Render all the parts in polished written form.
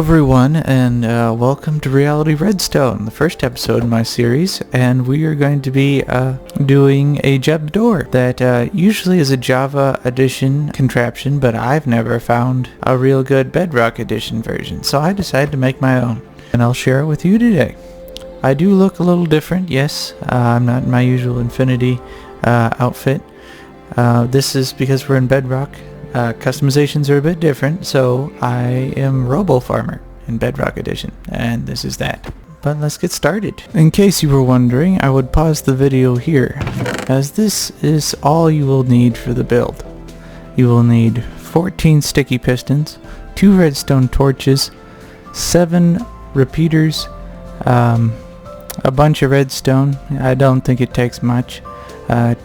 everyone, and welcome to Reality Redstone, the first episode in my series, and we are going to be doing a Jeb Door that usually is a Java edition contraption, but I've never found a real good Bedrock edition version, so I decided to make my own, and I'll share it with you today. I do look a little different, yes. I'm not in my usual Infinity outfit. This is because we're in Bedrock. Customizations are a bit different, so I am Robo Farmer in Bedrock Edition, and this is that. But let's get started. In case you were wondering, I would pause the video here, as this is all you will need for the build. You will need 14 sticky pistons, 2 redstone torches, 7 repeaters, a bunch of redstone. I don't think it takes much.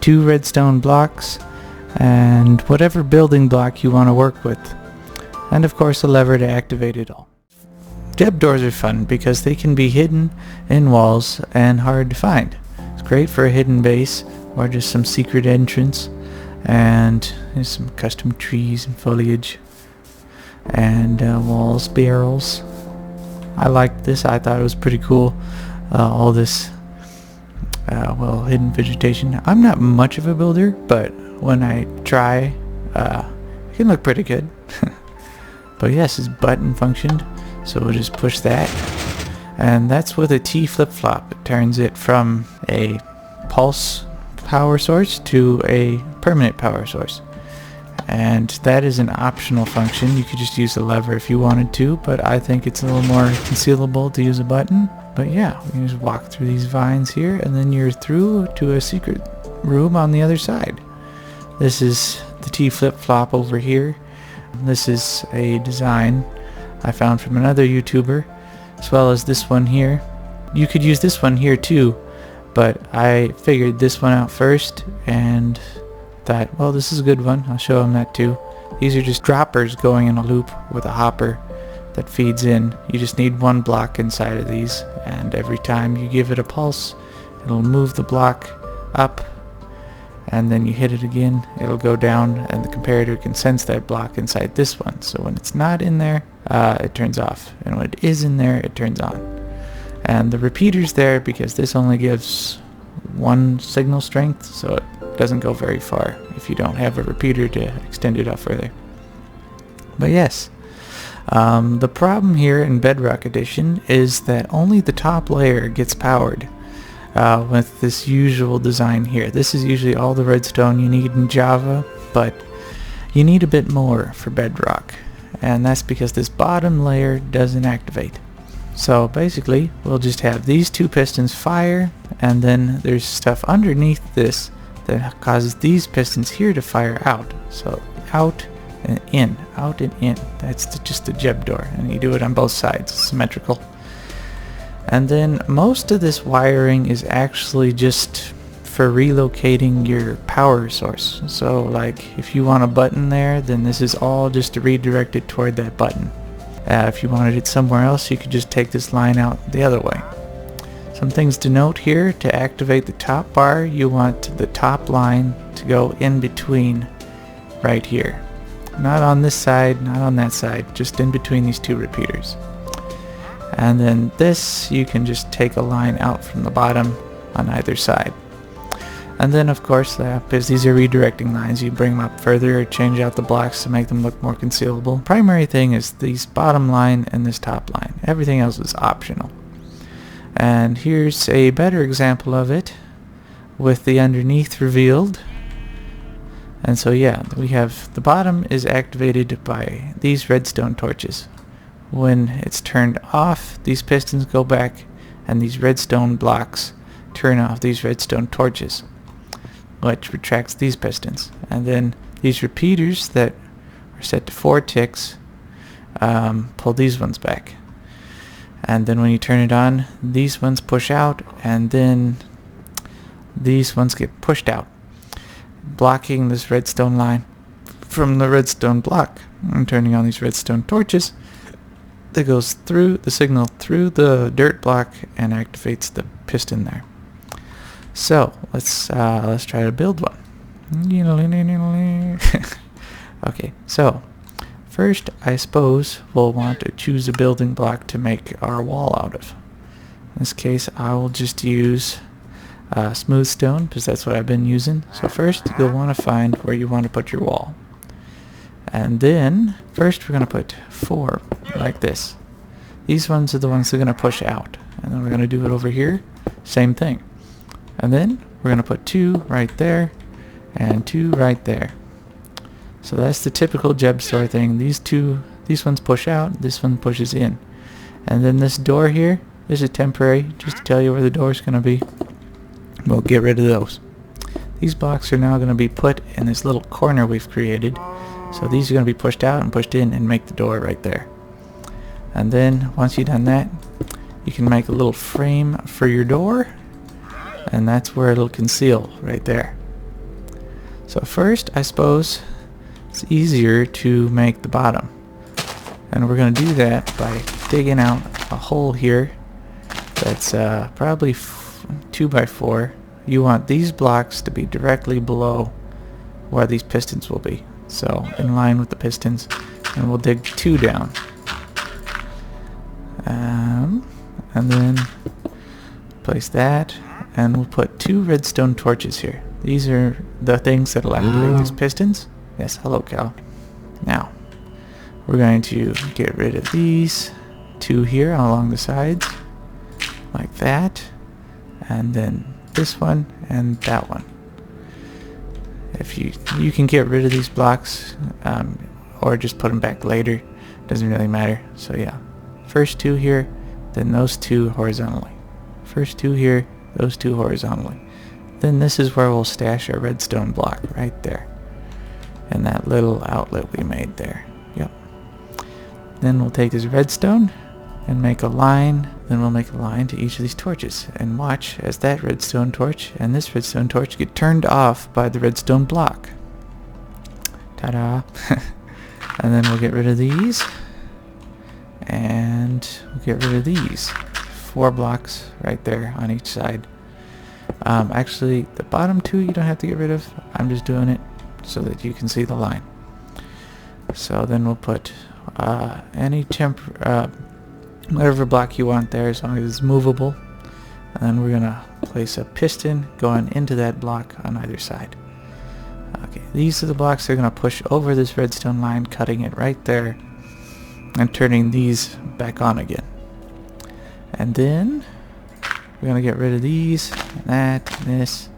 2 redstone blocks, and whatever building block you want to work with, and of course a lever to activate it all. Jeb Doors are fun because they can be hidden in walls and hard to find. It's great for a hidden base or just some secret entrance, and there's some custom trees and foliage and walls, barrels. I liked this. I thought it was pretty cool. All this hidden vegetation. I'm not much of a builder, but when I try, it can look pretty good. But yes, it's button functioned, so we'll just push that, and that's with a T flip-flop. It turns it from a pulse power source to a permanent power source, and that is an optional function. You could just use the lever if you wanted to, but I think it's a little more concealable to use a button. But yeah, you just walk through these vines here, and then you're through to a secret room on the other side. This is the T flip-flop over here. This is a design I found from another YouTuber, as well as this one here. You could use this one here too, but I figured this one out first and thought, well, this is a good one. I'll show them that too. These are just droppers going in a loop with a hopper that feeds in. You just need 1 block inside of these, and every time you give it a pulse, it'll move the block up, and then you hit it again, it'll go down, and the comparator can sense that block inside this one. So when it's not in there, it turns off, and when it is in there, it turns on. And the repeater's there because this only gives 1 signal strength, so it doesn't go very far if you don't have a repeater to extend it out further. But yes, the problem here in Bedrock Edition is that only the top layer gets powered. With this usual design here. This is usually all the redstone you need in Java, but you need a bit more for Bedrock, and that's because this bottom layer doesn't activate. So basically we'll just have these 2 pistons fire, and then there's stuff underneath this that causes these pistons here to fire out. So out and in, out and in. That's just the Jeb Door, and you do it on both sides, symmetrical. And then most of this wiring is actually just for relocating your power source. So like if you want a button there, then this is all just to redirect it toward that button. If you wanted it somewhere else, you could just take this line out the other way. Some things to note here: to activate the top bar, you want the top line to go in between right here. Not on this side, not on that side, just in between these 2 repeaters. And then this, you can just take a line out from the bottom on either side. And then of course, because these are redirecting lines, you bring them up further or change out the blocks to make them look more concealable. Primary thing is these bottom line and this top line. Everything else is optional. And here's a better example of it with the underneath revealed. And so yeah, we have the bottom is activated by these redstone torches. When it's turned off, these pistons go back, and these redstone blocks turn off these redstone torches, which retracts these pistons. And then these repeaters that are set to 4 ticks pull these ones back. And then when you turn it on, these ones push out, and then these ones get pushed out, blocking this redstone line from the redstone block. I'm turning on these redstone torches that goes through the signal through the dirt block and activates the piston there. So let's try to build one. Okay, so First, I suppose we'll want to choose a building block to make our wall out of. In this case, I will just use smooth stone because that's what I've been using. So first, you'll want to find where you want to put your wall. And then, first we're going to put 4 like this. These ones are the ones that are going to push out. And then we're going to do it over here. Same thing. And then we're going to put 2 right there and 2 right there. So that's the typical Jeb Door thing. These ones push out, this one pushes in. And then this door here is a temporary, just to tell you where the door is going to be. We'll get rid of those. These blocks are now going to be put in this little corner we've created. So these are going to be pushed out and pushed in and make the door right there. And then once you've done that, you can make a little frame for your door. And that's where it'll conceal right there. So first, I suppose, it's easier to make the bottom. And we're going to do that by digging out a hole here that's probably 2 by 4. You want these blocks to be directly below where these pistons will be. So in line with the pistons, and we'll dig 2 down. And then place that, and we'll put 2 redstone torches here. These are the things that will activate these pistons. Yes, hello cow. Now, we're going to get rid of these 2 here along the sides, like that, and then this one and that one. If you can get rid of these blocks, or just put them back later, doesn't really matter. So yeah, first 2 here, then those 2 horizontally. First 2 here, those 2 horizontally. Then this is where we'll stash our redstone block, right there. And that little outlet we made there. Yep. Then we'll take this redstone and make a line. Then we'll make a line to each of these torches. And watch as that redstone torch and this redstone torch get turned off by the redstone block. Ta-da! And then we'll get rid of these. And we'll get rid of these. 4 blocks right there on each side. Actually, the bottom 2 you don't have to get rid of. I'm just doing it so that you can see the line. So then we'll put any whatever block you want there, as long as it's movable. And then we're gonna place a piston going into that block on either side. Okay, these are the blocks that are gonna push over this redstone line, cutting it right there and turning these back on again. And then we're gonna get rid of these and that and this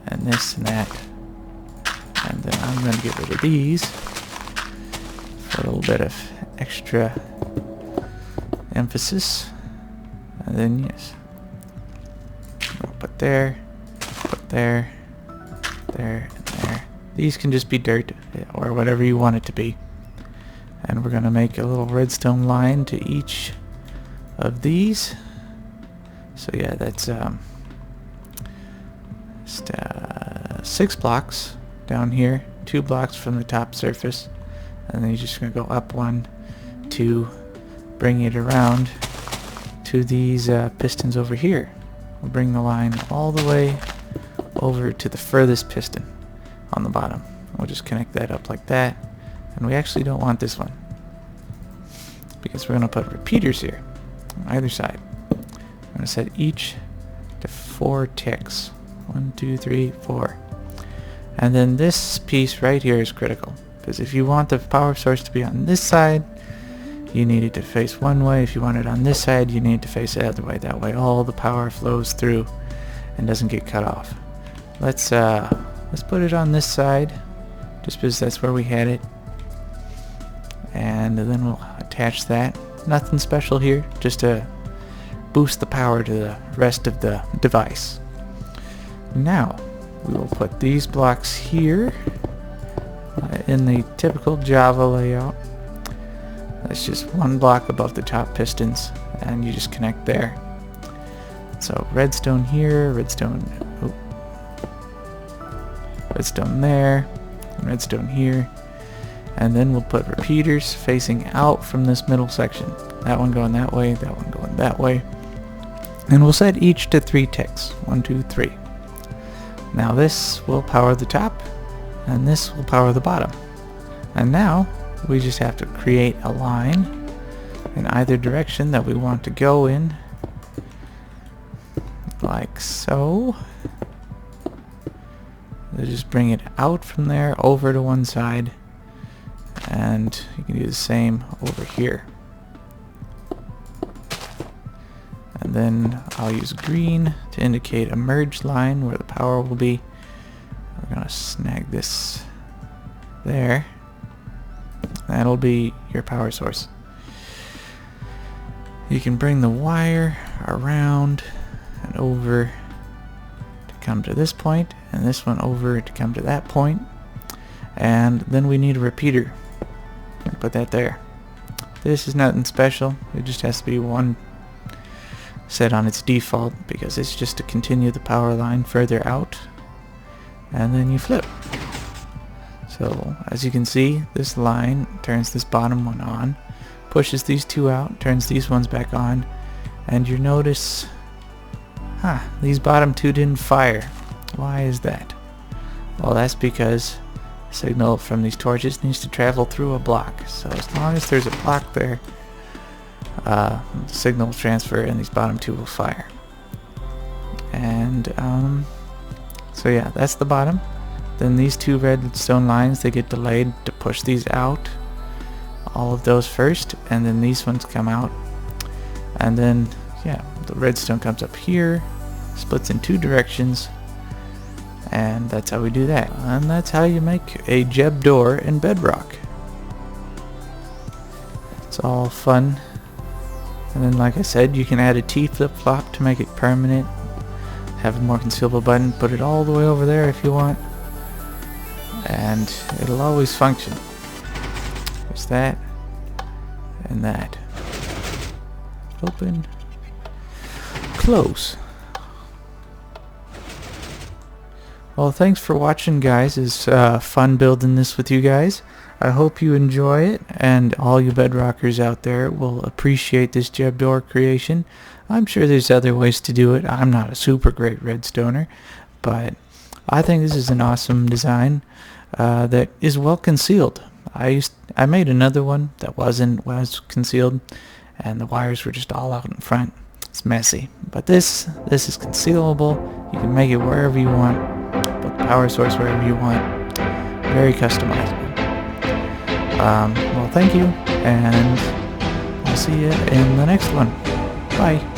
and this and that. And then I'm going to get rid of these for a little bit of extra emphasis. And then yes, I'll put there, there, and there. These can just be dirt or whatever you want it to be. And we're going to make a little redstone line to each of these. So yeah, that's 6 blocks down here, 2 blocks from the top surface, and then you're just going to go up 1, 2, bring it around to these pistons over here. We'll bring the line all the way over to the furthest piston on the bottom. We'll just connect that up like that, and we actually don't want this one because we're going to put repeaters here on either side. I'm going to set each to 4 ticks. 1, 2, 3, 4. And then this piece right here is critical, because if you want the power source to be on this side, you need it to face one way. If you want it on this side, you need it to face the other way. That way all the power flows through and doesn't get cut off. Let's put it on this side, just because that's where we had it. And then we'll attach that. Nothing special here, just to boost the power to the rest of the device. Now, we will put these blocks here in the typical Java layout. That's just 1 block above the top pistons, and you just connect there. So redstone here, redstone there, and redstone here. And then we'll put repeaters facing out from this middle section. That one going that way, that one going that way. And we'll set each to 3 ticks. 1, 2, 3. Now this will power the top, and this will power the bottom. And now we just have to create a line in either direction that we want to go in, like so. We'll just bring it out from there over to one side, and you can do the same over here. And then I'll use green to indicate a merge line where the power will be. We're gonna snag this there. That'll be your power source. You can bring the wire around and over to come to this point, and this one over to come to that point. And then we need a repeater. Put that there. This is nothing special. It just has to be one set on its default because it's just to continue the power line further out. And then you flip. So as you can see, this line turns this bottom one on, pushes these two out, turns these ones back on, and you notice, these bottom two didn't fire. Why is that? Well, that's because signal from these torches needs to travel through a block. So as long as there's a block there, the signal will transfer and these bottom two will fire. And so yeah, that's the bottom. Then these two redstone lines, they get delayed to push these out. All of those first, and then these ones come out. And then, yeah, the redstone comes up here, splits in two directions, and that's how we do that. And that's how you make a Jeb Door in Bedrock. It's all fun. And then, like I said, you can add a T flip-flop to make it permanent. Have a more concealable button, put it all the way over there if you want. And it'll always function. There's that and that. Open, close. Well, thanks for watching, guys. It's fun building this with you guys. I hope you enjoy it, and all you bedrockers out there will appreciate this Jeb Door creation. I'm sure there's other ways to do it. I'm not a super great redstoner, but I think this is an awesome design that is well concealed. I made another one that was concealed, and the wires were just all out in front. It's messy, but this is concealable. You can make it wherever you want, put the power source wherever you want. Very customizable. Well, thank you, and I'll see you in the next one. Bye.